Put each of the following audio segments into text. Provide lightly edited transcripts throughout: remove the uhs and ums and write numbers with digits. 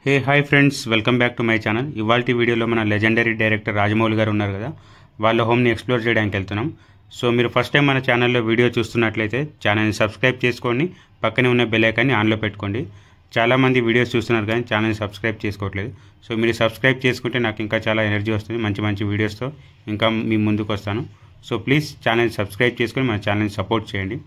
Hey hi friends, welcome back to my channel. ఇవాల్టి వీడియోలో మన లెజెండరీ డైరెక్టర్ రాజమౌళి గారు ఉన్నారు కదా, వాళ్ళ హోమ్ని ఎక్స్ప్లోర్ చేయడానికి వెళ్తున్నాం. సో మీరు ఫస్ట్ టైం మన ఛానల్లో వీడియో చూస్తున్నట్లయితే ఛానల్ని సబ్స్క్రైబ్ చేసుకొని పక్కనే ఉన్న బెల్ ఐకాన్ని ఆన్లో పెట్టుకోండి. చాలామంది వీడియోస్ చూస్తున్నారు కానీ ఛానల్ని సబ్స్క్రైబ్ చేసుకోవట్లేదు. సో మీరు సబ్స్క్రైబ్ చేసుకుంటే నాకు ఇంకా చాలా ఎనర్జీ వస్తుంది, మంచి మంచి వీడియోస్తో ఇంకా మీ ముందుకు వస్తాను. సో ప్లీజ్ ఛానల్ని సబ్స్క్రైబ్ చేసుకొని మన ఛానల్ని సపోర్ట్ చేయండి.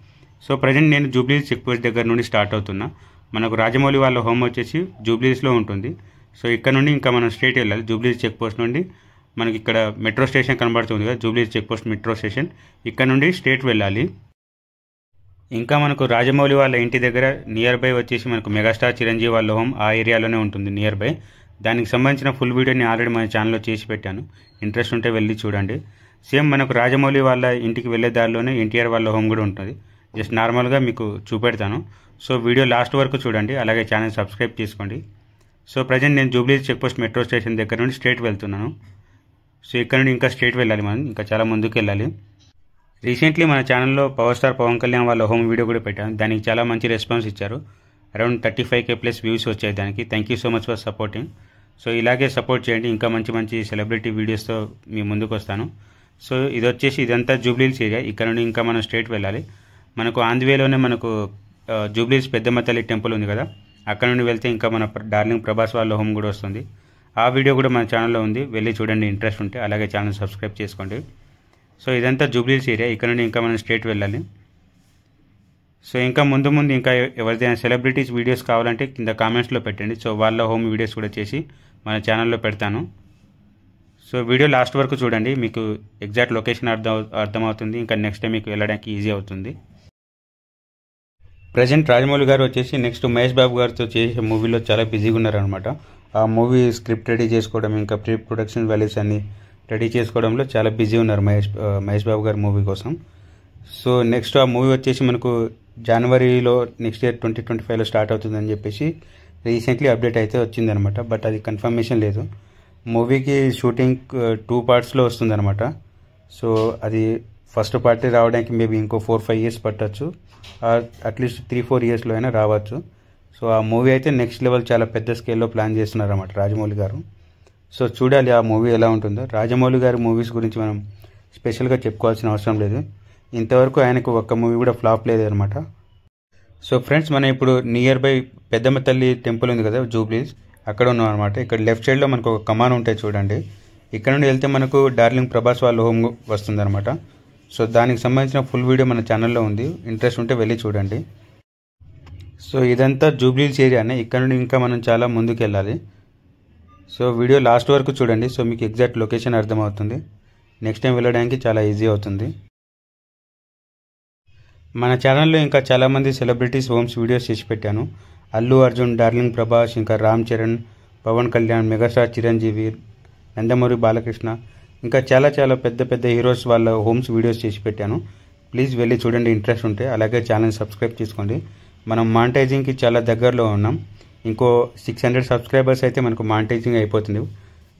సో ప్రజెంట్ నేను జూబ్లీహిల్స్ చెక్ పోస్ట్ దగ్గర నుండి స్టార్ట్ అవుతున్నా. మనకు రాజమౌళి వాళ్ళ హోమ్ వచ్చేసి జూబ్లీహిల్స్లో ఉంటుంది. సో ఇక్కడ నుండి ఇంకా మనం స్ట్రైట్ వెళ్ళాలి. జూబ్లీహిల్స్ చెక్ పోస్ట్ నుండి మనకి ఇక్కడ మెట్రో స్టేషన్ కనబడుతుంది కదా, Jubilee Hills check post metro station, ఇక్కడ నుండి స్ట్రైట్ వెళ్ళాలి. ఇంకా మనకు రాజమౌళి వాళ్ళ ఇంటి దగ్గర నియర్ బై వచ్చేసి మనకు మెగాస్టార్ చిరంజీవి వాళ్ళ హోమ్ ఆ ఏరియాలోనే ఉంటుంది నియర్ బై. దానికి సంబంధించిన ఫుల్ వీడియోని ఆల్రెడీ మన ఛానల్లో చేసి పెట్టాను, ఇంట్రెస్ట్ ఉంటే వెళ్ళి చూడండి. సేమ్ మనకు రాజమౌళి వాళ్ళ ఇంటికి వెళ్ళే దారిలోనే ఎన్టీఆర్ వాళ్ళ హోమ్ కూడా ఉంటుంది. జస్ట్ నార్మల్గా మీకు చూపెడతాను. సో వీడియో లాస్ట్ వరకు చూడండి, అలాగే ఛానల్ సబ్స్క్రైబ్ చేసుకోండి. సో ప్రజెంట్ నేను Jubilee Hills check post metro station దగ్గర నుండి స్ట్రైట్ వెళ్తున్నాను. సో ఇక్కడ నుండి ఇంకా స్ట్రైట్ వెళ్ళాలి, మనం ఇంకా చాలా ముందుకు వెళ్ళాలి. రీసెంట్లీ మన ఛానల్లో పవర్ స్టార్ పవన్ కళ్యాణ్ వాళ్ళ హోమ్ వీడియో కూడా పెట్టాను. దానికి చాలా మంచి రెస్పాన్స్ ఇచ్చారు. అరౌండ్ 35K+ వ్యూస్ వచ్చాయి దానికి. Thank you so much for supporting. So ఇలాగే సపోర్ట్ చేయండి, ఇంకా మంచి మంచి సెలబ్రిటీ వీడియోస్తో మీ ముందుకు వస్తాను. సో ఇది వచ్చేసి ఇదంతా జూబ్లీహిల్స్ ఏరియా. ఇక్కడ నుండి ఇంకా మనం స్ట్రైట్ వెళ్ళాలి. మనకు ఆంధ్వేలోనే మనకు జూబ్లీహిల్స్ పెద్దమ్మ తల్లి టెంపుల్ ఉంది కదా, అక్కడ నుండి వెళ్తే ఇంకా మన డార్లింగ్ ప్రభాస్ వాళ్ళ హోమ్ కూడా వస్తుంది. ఆ వీడియో కూడా మన ఛానల్లో ఉంది, వెళ్ళి చూడండి ఇంట్రెస్ట్ ఉంటే. అలాగే ఛానల్ సబ్స్క్రైబ్ చేసుకోండి. సో ఇదంతా జూబ్లీహిల్స్ ఏరియా. ఇక్కడ నుండి ఇంకా మనం స్ట్రైట్ వెళ్ళాలి. సో ఇంకా ముందు ముందు ఇంకా ఎవరిదైనా సెలబ్రిటీస్ వీడియోస్ కావాలంటే కింద కామెంట్స్లో పెట్టండి. సో వాళ్ళ హోమ్ వీడియోస్ కూడా చేసి మన ఛానల్లో పెడతాను. సో వీడియో లాస్ట్ వరకు చూడండి, మీకు ఎగ్జాక్ట్ లొకేషన్ అర్థమవుతుంది. ఇంకా నెక్స్ట్ టైం మీకు వెళ్ళడానికి ఈజీ అవుతుంది. ప్రజెంట్ రాజమౌళి గారు వచ్చేసి నెక్స్ట్ మహేష్ బాబు గారితో చేసే మూవీలో చాలా బిజీగా ఉన్నారనమాట. ఆ మూవీ స్క్రిప్ట్ రెడీ చేసుకోవడం, ఇంకా ప్రీ ప్రొడక్షన్ వాల్యూస్ అన్ని రెడీ చేసుకోవడంలో చాలా బిజీ ఉన్నారు మహేష్ బాబు గారి మూవీ కోసం. సో నెక్స్ట్ ఆ మూవీ వచ్చేసి మనకు జనవరిలో నెక్స్ట్ ఇయర్ 2025లో స్టార్ట్ అవుతుందని చెప్పేసి రీసెంట్లీ అప్డేట్ అయితే వచ్చిందనమాట. బట్ అది కన్ఫర్మేషన్ లేదు. మూవీకి షూటింగ్ 2 పార్ట్స్లో వస్తుందన్నమాట. సో అది ఫస్ట్ పార్టీ రావడానికి మేబీ ఇంకో 4-5 ఇయర్స్ పట్టచ్చు, అట్లీస్ట్ 3-4 ఇయర్స్లో అయినా రావచ్చు. సో ఆ మూవీ అయితే నెక్స్ట్ లెవెల్ చాలా పెద్ద స్కేల్లో ప్లాన్ చేస్తున్నారన్నమాట రాజమౌళి గారు. సో చూడాలి ఆ మూవీ ఎలా ఉంటుందో. రాజమౌళి గారి మూవీస్ గురించి మనం స్పెషల్గా చెప్పుకోవాల్సిన అవసరం లేదు. ఇంతవరకు ఆయనకు ఒక్క మూవీ కూడా ఫ్లాప్ లేదనమాట. సో ఫ్రెండ్స్, మనం ఇప్పుడు నియర్ బై పెద్దమ్మ తల్లి టెంపుల్ ఉంది కదా జూబ్లీహిల్స్, అక్కడ ఉన్నాం అనమాట. ఇక్కడ లెఫ్ట్ సైడ్లో మనకు ఒక కమాన్ ఉంటాయి చూడండి. ఇక్కడ నుండి వెళ్తే మనకు డార్లింగ్ ప్రభాస్ వాళ్ళ హోమ్ వస్తుందన్నమాట. సో దానికి సంబంధించిన ఫుల్ వీడియో మన ఛానల్లో ఉంది, ఇంట్రెస్ట్ ఉంటే వెళ్ళి చూడండి. సో ఇదంతా జూబ్లీహిల్స్ ఏరియానే. ఇక్కడ నుండి ఇంకా మనం చాలా ముందుకు వెళ్ళాలి. సో వీడియో లాస్ట్ వరకు చూడండి, సో మీకు ఎగ్జాక్ట్ లొకేషన్ అర్థమవుతుంది. నెక్స్ట్ టైం వెళ్ళడానికి చాలా ఈజీ అవుతుంది. మన ఛానల్లో ఇంకా చాలామంది సెలబ్రిటీస్ హోమ్స్ వీడియోస్ చేసి పెట్టాను. అల్లు అర్జున్, డార్లింగ్ ప్రభాస్, ఇంకా రామ్ చరణ్, పవన్ కళ్యాణ్, మెగాస్టార్ చిరంజీవి, నందమూరి బాలకృష్ణ, ఇంకా చాలా చాలా పెద్ద పెద్ద హీరోస్ వాళ్ళ హోమ్స్ వీడియోస్ చేసి పెట్టాను. ప్లీజ్ వెళ్ళి చూడండి ఇంట్రెస్ట్ ఉంటే. అలాగే ఛానల్ సబ్స్క్రైబ్ చేసుకోండి. మనం మానిటైజింగ్కి చాలా దగ్గరలో ఉన్నాం. ఇంకో 600 సబ్స్క్రైబర్స్ అయితే మనకు మానిటైజింగ్ అయిపోతుంది.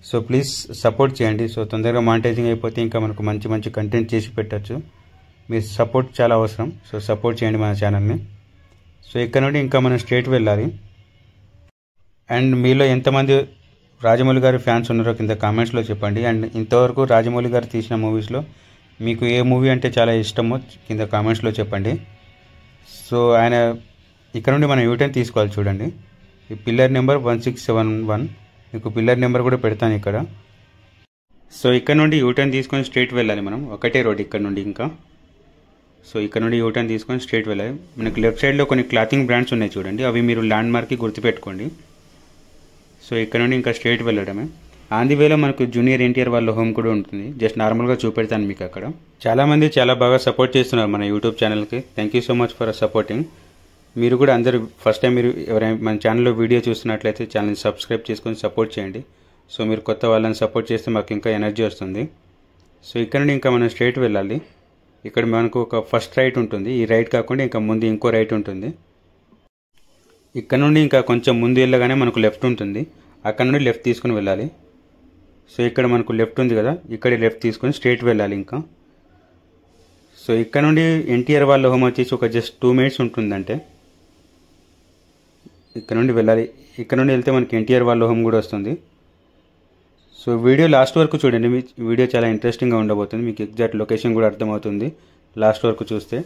సో ప్లీజ్ సపోర్ట్ చేయండి. సో తొందరగా మానిటైజింగ్ అయిపోతే ఇంకా మనకు మంచి మంచి కంటెంట్ చేసి పెట్టచ్చు. మీ సపోర్ట్ చాలా అవసరం. సో సపోర్ట్ చేయండి మన ఛానల్ని. సో ఇక్కడ నుండి ఇంకా మనం స్ట్రైట్ వెళ్ళాలి. అండ్ మీలో ఎంతమంది రాజమౌళి గారి ఫ్యాన్స్ ఉన్నారో కింద కామెంట్స్లో చెప్పండి. అండ్ ఇంతవరకు రాజమౌళి గారు తీసిన మూవీస్లో మీకు ఏ మూవీ అంటే చాలా ఇష్టమో కింద కామెంట్స్లో చెప్పండి. సో ఆయన ఇక్కడ నుండి మనం యూటర్న్ తీసుకోవాలి చూడండి. ఈ పిల్లర్ నెంబర్ 1671, మీకు పిల్లర్ నెంబర్ కూడా పెడతాను ఇక్కడ. సో ఇక్కడ నుండి యూటర్న్ తీసుకొని స్ట్రైట్ వెళ్ళాలి మనం, ఒకటే రోడ్ ఇక్కడ నుండి ఇంకా. సో ఇక్కడ నుండి యూటర్న్ తీసుకొని స్ట్రైట్ వెళ్ళాలి. మనకి లెఫ్ట్ సైడ్లో కొన్ని క్లాతింగ్ బ్రాండ్స్ ఉన్నాయి చూడండి, అవి మీరు ల్యాండ్ మార్క్కి గుర్తుపెట్టుకోండి. సో ఇక్కడ నుండి ఇంకా స్ట్రైట్ వెళ్ళడమే. ఆంధ్వేలో మనకు జూనియర్ ఎన్టీఆర్ వాళ్ళ హోమ్ కూడా ఉంటుంది. జస్ట్ నార్మల్గా చూపెడతాను మీకు అక్కడ. చాలామంది చాలా బాగా సపోర్ట్ చేస్తున్నారు మన యూట్యూబ్ ఛానల్కి. Thank you so much for supporting. మీరు కూడా అందరూ ఫస్ట్ టైం మీరు ఎవరైనా మన ఛానల్లో వీడియో చూస్తున్నట్లయితే ఛానల్ని సబ్స్క్రైబ్ చేసుకొని సపోర్ట్ చేయండి. సో మీరు కొత్త వాళ్ళని సపోర్ట్ చేస్తే మాకు ఇంకా ఎనర్జీ వస్తుంది. సో ఇక్కడ నుండి ఇంకా మనం స్ట్రైట్ వెళ్ళాలి. ఇక్కడ మనకు ఒక ఫస్ట్ రైట్ ఉంటుంది. ఈ రైట్ కాకుండా ఇంకా ముందు ఇంకో రైట్ ఉంటుంది. ఇక్కడ నుండి ఇంకా కొంచెం ముందు వెళ్ళగానే మనకు లెఫ్ట్ ఉంటుంది. అక్కడ నుండి లెఫ్ట్ తీసుకుని వెళ్ళాలి. సో ఇక్కడ మనకు లెఫ్ట్ ఉంది కదా, ఇక్కడ లెఫ్ట్ తీసుకొని స్ట్రైట్ వెళ్ళాలి ఇంకా. సో ఇక్కడ నుండి ఎన్టీఆర్ వాళ్ళ హోమ్ వచ్చేసి ఒక జస్ట్ 2 మినిట్స్ ఉంటుందంటే. ఇక్కడ నుండి వెళ్ళాలి. ఇక్కడ నుండి వెళ్తే మనకి ఎన్టీఆర్ వాళ్ళ హోమ్ కూడా వస్తుంది. సో వీడియో లాస్ట్ వరకు చూడండి, మీ వీడియో చాలా ఇంట్రెస్టింగ్గా ఉండబోతుంది. మీకు ఎగ్జాక్ట్ లొకేషన్ కూడా అర్థమవుతుంది లాస్ట్ వరకు చూస్తే.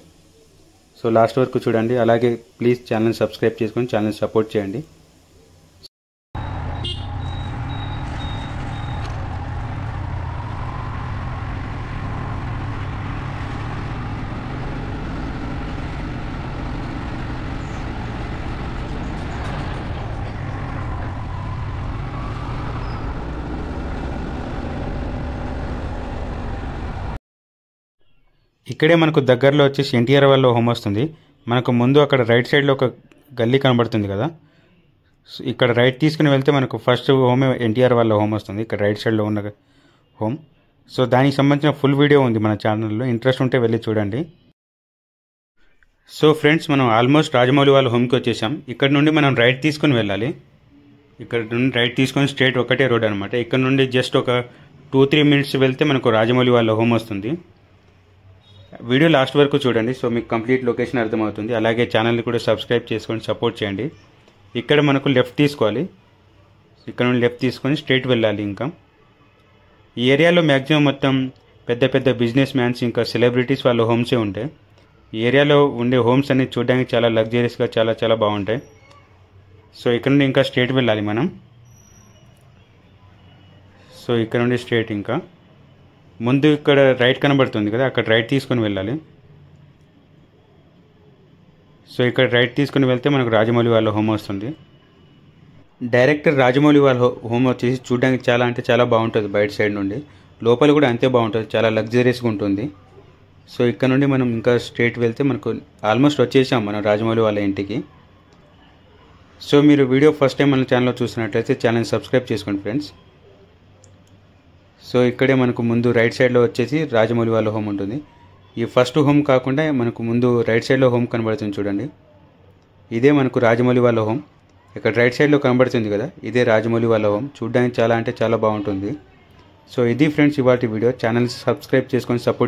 సో లాస్ట్ వరకు చూడండి. అలాగే ప్లీజ్ ఛానల్ సబ్స్క్రైబ్ చేసుకొని ఛానల్ సపోర్ట్ చేయండి. ఇక్కడే మనకు దగ్గరలో వచ్చేసి ఎన్టీఆర్ వాళ్ళ హోమ్ వస్తుంది. మనకు ముందు అక్కడ రైట్ సైడ్లో ఒక గల్లీ కనబడుతుంది కదా, ఇక్కడ రైట్ తీసుకుని వెళ్తే మనకు ఫస్ట్ హోమే ఎన్టీఆర్ వాళ్ళ హోమ్ వస్తుంది, ఇక్కడ రైట్ సైడ్లో ఉన్న హోమ్. సో దానికి సంబంధించిన ఫుల్ వీడియో ఉంది మన ఛానల్లో, ఇంట్రెస్ట్ ఉంటే వెళ్ళి చూడండి. సో ఫ్రెండ్స్, మనం ఆల్మోస్ట్ రాజమౌళి వాళ్ళ హోమ్కి వచ్చేసాం. ఇక్కడ నుండి మనం రైట్ తీసుకుని వెళ్ళాలి. ఇక్కడ నుండి రైట్ తీసుకొని స్ట్రైట్ ఒకటే రోడ్ అనమాట. ఇక్కడ నుండి జస్ట్ ఒక 2-3 మినిట్స్ వెళ్తే మనకు రాజమౌళి వాళ్ళ హోమ్ వస్తుంది. వీడియో లాస్ట్ వరకు చూడండి, సో మీకు కంప్లీట్ లొకేషన్ అర్థమవుతుంది. అలాగే ఛానల్ని కూడా సబ్స్క్రైబ్ చేసుకొని సపోర్ట్ చేయండి. ఇక్కడ మనకు లెఫ్ట్ తీసుకోవాలి. ఇక్కడ నుండి లెఫ్ట్ తీసుకొని స్ట్రైట్ వెళ్ళాలి. ఇంకా ఈ ఏరియాలో మ్యాక్సిమం మొత్తం పెద్ద పెద్ద బిజినెస్ మ్యాన్స్ ఇంకా సెలబ్రిటీస్ వాళ్ళ హోమ్సే ఉంటాయి. ఈ ఏరియాలో ఉండే హోమ్స్ అన్ని చూడడానికి చాలా లగ్జరీస్గా చాలా చాలా బాగుంటాయి. సో ఇక్కడ నుండి ఇంకా స్ట్రైట్ వెళ్ళాలి మనం. సో ఇక్కడ నుండి స్ట్రైట్ ఇంకా ముందు ఇక్కడ రైట్ కనబడుతుంది కదా, అక్కడ రైట్ తీసుకొని వెళ్ళాలి. సో ఇక్కడ రైట్ తీసుకొని వెళ్తే మనకు రాజమౌళి వాళ్ళ హోమ్ వస్తుంది. డైరెక్టర్ రాజమౌళి వాళ్ళ హోమ్ వచ్చేసి చూడడానికి చాలా అంటే చాలా బాగుంటుంది. బయట సైడ్ నుండి లోపల కూడా అంతే బాగుంటుంది, చాలా లగ్జరీస్గా ఉంటుంది. సో ఇక్కడ నుండి మనం ఇంకా స్ట్రైట్ వెళ్తే మనకు ఆల్మోస్ట్ వచ్చేసాం మనం రాజమౌళి వాళ్ళ ఇంటికి. సో మీరు వీడియో ఫస్ట్ టైం మన ఛానల్లో చూసినట్లయితే ఛానల్ సబ్స్క్రైబ్ చేసుకోండి ఫ్రెండ్స్. సో ఇక్కడే మనకు ముందు రైట్ సైడ్లో వచ్చేసి రాజమౌళి వాళ్ళ హోమ్ ఉంటుంది. ఈ ఫస్ట్ హోమ్ కాకుండా మనకు ముందు రైట్ సైడ్లో హోమ్ కనబడుతుంది చూడండి, ఇదే మనకు రాజమౌళి వాళ్ళ హోమ్. ఇక్కడ రైట్ సైడ్లో కనబడుతుంది కదా, ఇదే రాజమౌళి వాళ్ళ హోమ్. చూడడానికి చాలా అంటే చాలా బాగుంటుంది. సో ఇది ఫ్రెండ్స్ ఇవాల్టి వీడియో. ఛానల్ సబ్స్క్రైబ్ చేసుకొని సపోర్ట్